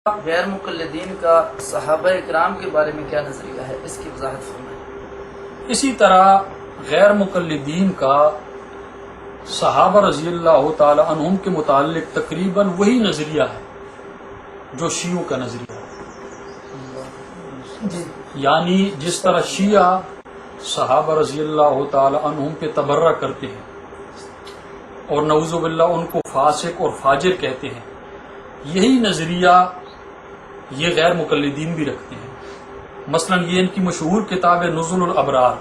غیر مقلدین کا صحابہ اکرام کے بارے میں کیا نظریہ ہے، اس کی وضاحت فرمائیں۔ اسی طرح غیر مقلدین کا صحابہ رضی اللہ تعالی عنہم کے متعلق تقریباً وہی نظریہ ہے جو شیعوں کا نظریہ ہے۔ یعنی جس طرح شیعہ صحابہ رضی اللہ تعالی عنہم پہ تبرہ کرتے ہیں اور نعوذ باللہ ان کو فاسق اور فاجر کہتے ہیں، یہی نظریہ یہ غیر مقلدین بھی رکھتے ہیں۔ مثلا یہ ان کی مشہور کتاب ہے نزل الابرار۔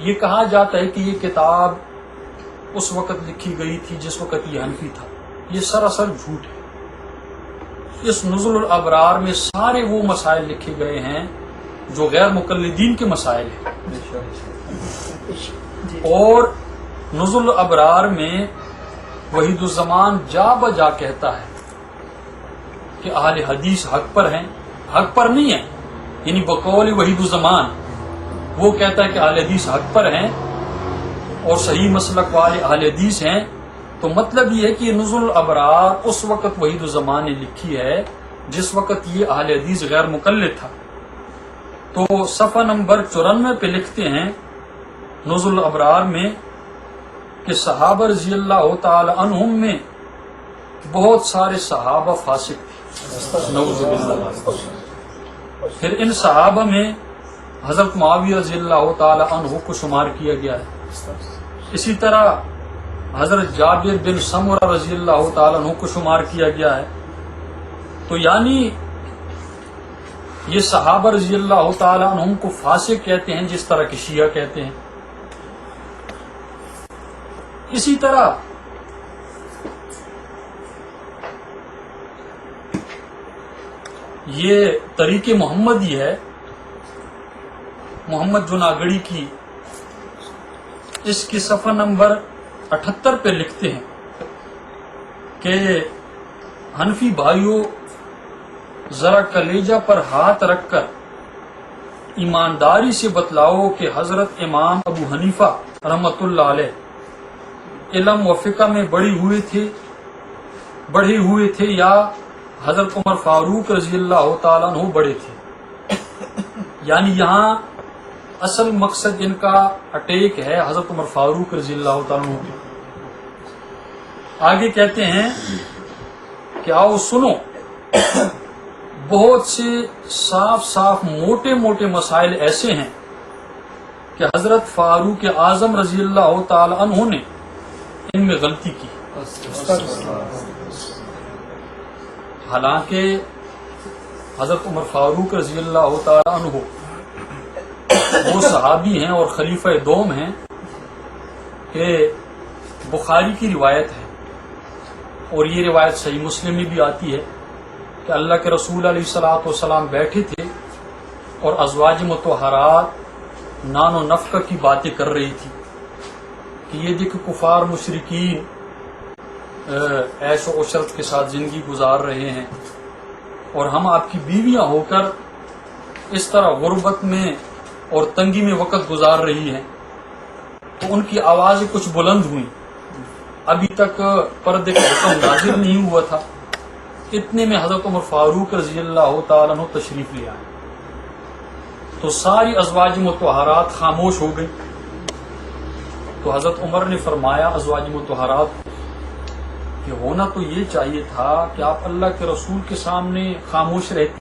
یہ کہا جاتا ہے کہ یہ کتاب اس وقت لکھی گئی تھی جس وقت یہ حنفی تھا۔ یہ سراسر جھوٹ ہے۔ اس نزل الابرار میں سارے وہ مسائل لکھے گئے ہیں جو غیر مقلدین کے مسائل ہیں، اور نزل الابرار میں وحید الزمان جا بجا کہتا ہے کہ اہل حدیث حق پر ہیں، حق پر نہیں ہیں، یعنی بقول وحید الزمان وہ کہتا ہے کہ اہل حدیث حق پر ہیں اور صحیح مسلک والے اہل حدیث ہیں۔ تو مطلب یہ ہے کہ یہ نزل الابرار اس وقت وحید الزمان نے لکھی ہے جس وقت یہ اہل حدیث غیر مقلد تھا۔ تو صفحہ نمبر 94 پہ لکھتے ہیں نزل الابرار میں کہ صحابہ رضی اللہ تعالی عنہم میں بہت سارے صحابہ فاسق تھے، نعوذ باللہ۔ پھر ان صحابہ میں حضرت معاویہ رضی اللہ تعالی عنہ کو شمار کیا گیا ہے۔ اسی طرح حضرت جابر بن سمرہ رضی اللہ تعالی عنہ کو شمار کیا گیا ہے۔ تو یعنی یہ صحابہ رضی اللہ تعالی عنہم کو فاسق کہتے ہیں جس طرح کہ شیعہ کہتے ہیں۔ اسی طرح یہ طریق محمدی ہے، محمد جناگڑی کی، اس کی صفحہ نمبر 78 پہ لکھتے ہیں کہ حنفی بھائیوں ذرا کلیجہ پر ہاتھ رکھ کر ایمانداری سے بتلاؤ کہ حضرت امام ابو حنیفہ رحمۃ اللہ علیہ علم و فقہ میں بڑھے ہوئے تھے یا حضرت عمر فاروق رضی اللہ تعالیٰ عنہ بڑے تھے۔ یعنی یہاں اصل مقصد ان کا اٹیک ہے حضرت عمر فاروق رضی اللہ تعالیٰ عنہ پہ۔ آگے کہتے ہیں کہ آؤ سنو، بہت سے صاف صاف موٹے موٹے مسائل ایسے ہیں کہ حضرت فاروق اعظم رضی اللہ تعالی عنہ نے ان میں غلطی کی۔ حالانکہ حضرت عمر فاروق رضی اللہ تعالی عنہ وہ صحابی ہیں اور خلیفہ دوم ہیں کہ بخاری کی روایت ہے، اور یہ روایت صحیح مسلم میں بھی آتی ہے کہ اللہ کے رسول علیہ الصلوۃ والسلام بیٹھے تھے اور ازواج مطہرات نان و نفقہ کی باتیں کر رہی تھی کہ یہ دیکھ کفار مشرکین عیش و عشرت کے ساتھ زندگی گزار رہے ہیں اور ہم آپ کی بیویاں ہو کر اس طرح غربت میں اور تنگی میں وقت گزار رہی ہیں۔ تو ان کی آوازیں کچھ بلند ہوئیں، ابھی تک پردے کا حکم نازل نہیں ہوا تھا۔ اتنے میں حضرت عمر فاروق رضی اللہ تعالیٰ عنہ تشریف لے آئے تو ساری ازواج مطہرات خاموش ہو گئی۔ تو حضرت عمر نے فرمایا ازواج مطہرات کہ ہونا تو یہ چاہیے تھا کہ آپ اللہ کے رسول کے سامنے خاموش رہتی،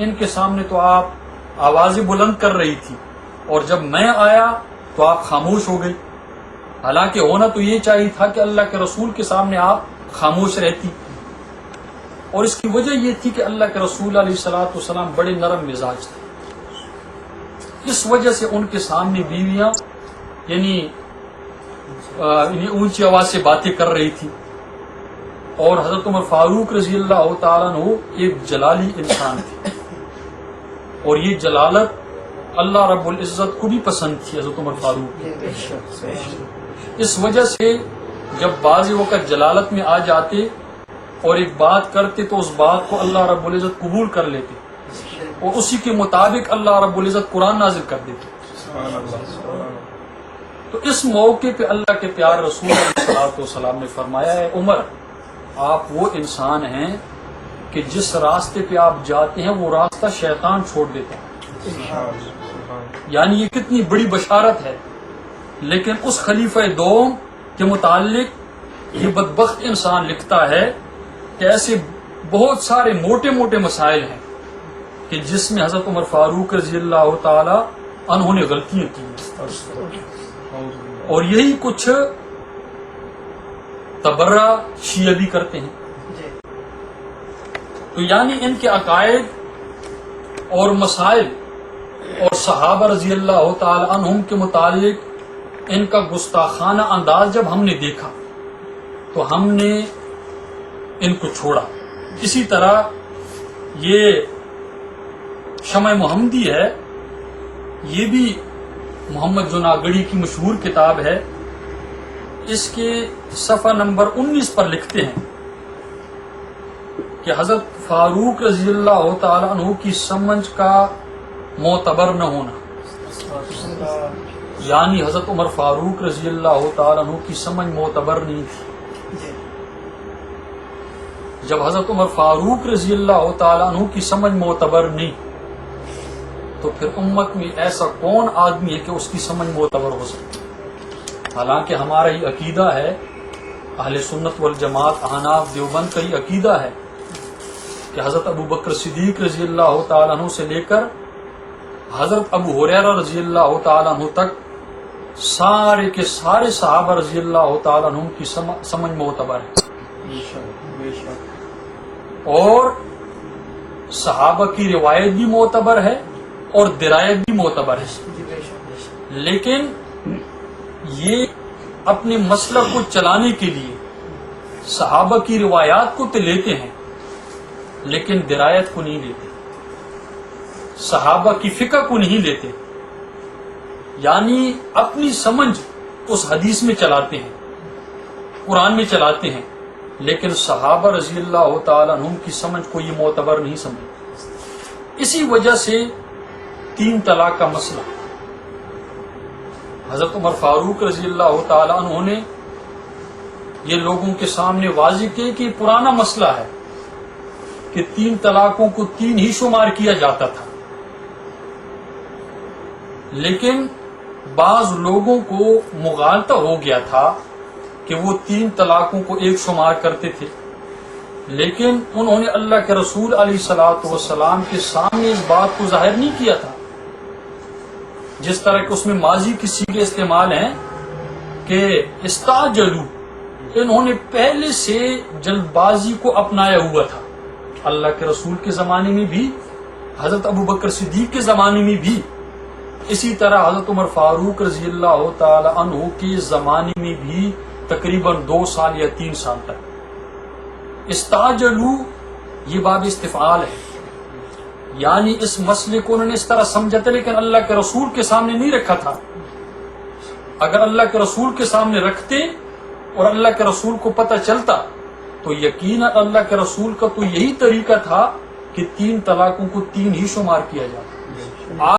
ان کے سامنے تو آپ آوازیں بلند کر رہی تھی، اور جب میں آیا تو آپ خاموش ہو گئی۔ حالانکہ ہونا تو یہ چاہیے تھا کہ اللہ کے رسول کے سامنے آپ خاموش رہتی، اور اس کی وجہ یہ تھی کہ اللہ کے رسول علیہ الصلوۃ والسلام بڑے نرم مزاج تھے۔ اس وجہ سے ان کے سامنے بیویاں یعنی اونچی آواز سے باتیں کر رہی تھی، اور حضرت عمر فاروق رضی اللہ تعالیٰ عنہ ایک جلالی انسان تھے، اور یہ جلالت اللہ رب العزت کو بھی پسند تھی حضرت عمر فاروق۔ اس وجہ سے جب بعض وقت جلالت میں آ جاتے اور ایک بات کرتے تو اس بات کو اللہ رب العزت قبول کر لیتے اور اسی کے مطابق اللہ رب العزت قرآن نازل کر دیتے۔ تو اس موقع پہ اللہ کے پیارے رسول علیہ الصلوۃ والسلام نے فرمایا ہے عمر آپ وہ انسان ہیں کہ جس راستے پہ آپ جاتے ہیں وہ راستہ شیطان چھوڑ دیتا ہے. یعنی یہ کتنی بڑی بشارت ہے. لیکن اس خلیفہ دوم کے متعلق یہ بدبخت انسان لکھتا ہے کہ ایسے بہت سارے موٹے موٹے مسائل ہیں کہ جس میں حضرت عمر فاروق رضی اللہ تعالی عنہ نے غلطیاں کی، اور یہی کچھ تبرہ شیعہ بھی کرتے ہیں. تو یعنی ان کے عقائد اور مسائل اور صحابہ رضی اللہ تعالی عنہم کے متعلق ان کا گستاخانہ انداز جب ہم نے دیکھا تو ہم نے ان کو چھوڑا. اسی طرح یہ شمع محمدی ہے، یہ بھی محمد جناگڑی کی مشہور کتاب ہے. اس کے صفحہ نمبر 19 پر لکھتے ہیں کہ حضرت فاروق رضی اللہ تعالی عنہ کی سمجھ کا معتبر نہ ہونا، یعنی حضرت عمر فاروق رضی اللہ تعالی عنہ کی سمجھ معتبر نہیں تھی. جب حضرت عمر فاروق رضی اللہ تعالی عنہ کی سمجھ معتبر نہیں تو پھر امت میں ایسا کون آدمی ہے کہ اس کی سمجھ معتبر ہو سکتی؟ حالانکہ ہمارا یہ عقیدہ ہے، اہل سنت والجماعت احناف دیوبند کا یہ عقیدہ ہے کہ حضرت ابو بکر صدیق رضی اللہ تعالی عنہ سے لے کر حضرت ابو ہریرہ رضی اللہ تعالی عنہ تک سارے کے سارے صحابہ رضی اللہ تعالی عنہ کی سمجھ معتبر ہے. اور صحابہ کی روایت بھی معتبر ہے اور درایت بھی معتبر ہے. لیکن یہ اپنے مسلک کو چلانے کے لیے صحابہ کی روایات کو تو لیتے ہیں لیکن درایت کو نہیں لیتے، صحابہ کی فقہ کو نہیں لیتے. یعنی اپنی سمجھ اس حدیث میں چلاتے ہیں، قرآن میں چلاتے ہیں، لیکن صحابہ رضی اللہ تعالی عنہم کی سمجھ کو یہ معتبر نہیں سمجھتے. اسی وجہ سے 3 طلاق کا مسئلہ حضرت عمر فاروق رضی اللہ تعالی عنہ نے یہ لوگوں کے سامنے واضح کیا کہ پرانا مسئلہ ہے کہ 3 طلاقوں کو 3 ہی شمار کیا جاتا تھا. لیکن بعض لوگوں کو مغالطہ ہو گیا تھا کہ وہ 3 طلاقوں کو 1 شمار کرتے تھے، لیکن انہوں نے اللہ کے رسول علیہ الصلوۃ والسلام کے سامنے اس بات کو ظاہر نہیں کیا تھا. جس طرح کہ اس میں ماضی کی صیغے استعمال ہیں کہ استعجلوا، انہوں نے پہلے سے جلد بازی کو اپنایا ہوا تھا. اللہ کے رسول کے زمانے میں بھی، حضرت ابو بکر صدیق کے زمانے میں بھی، اسی طرح حضرت عمر فاروق رضی اللہ تعالی عنہ کے زمانے میں بھی تقریباً 2 سال یا 3 سال تک. استعجلوا یہ باب استفعال ہے، یعنی اس مسئلے کو انہوں نے اس طرح سمجھا تھا لیکن اللہ کے رسول کے سامنے نہیں رکھا تھا. اگر اللہ کے رسول کے سامنے رکھتے اور اللہ کے رسول کو پتہ چلتا تو یقیناً اللہ کے رسول کا تو یہی طریقہ تھا کہ 3 طلاقوں کو 3 ہی شمار کیا جاتا.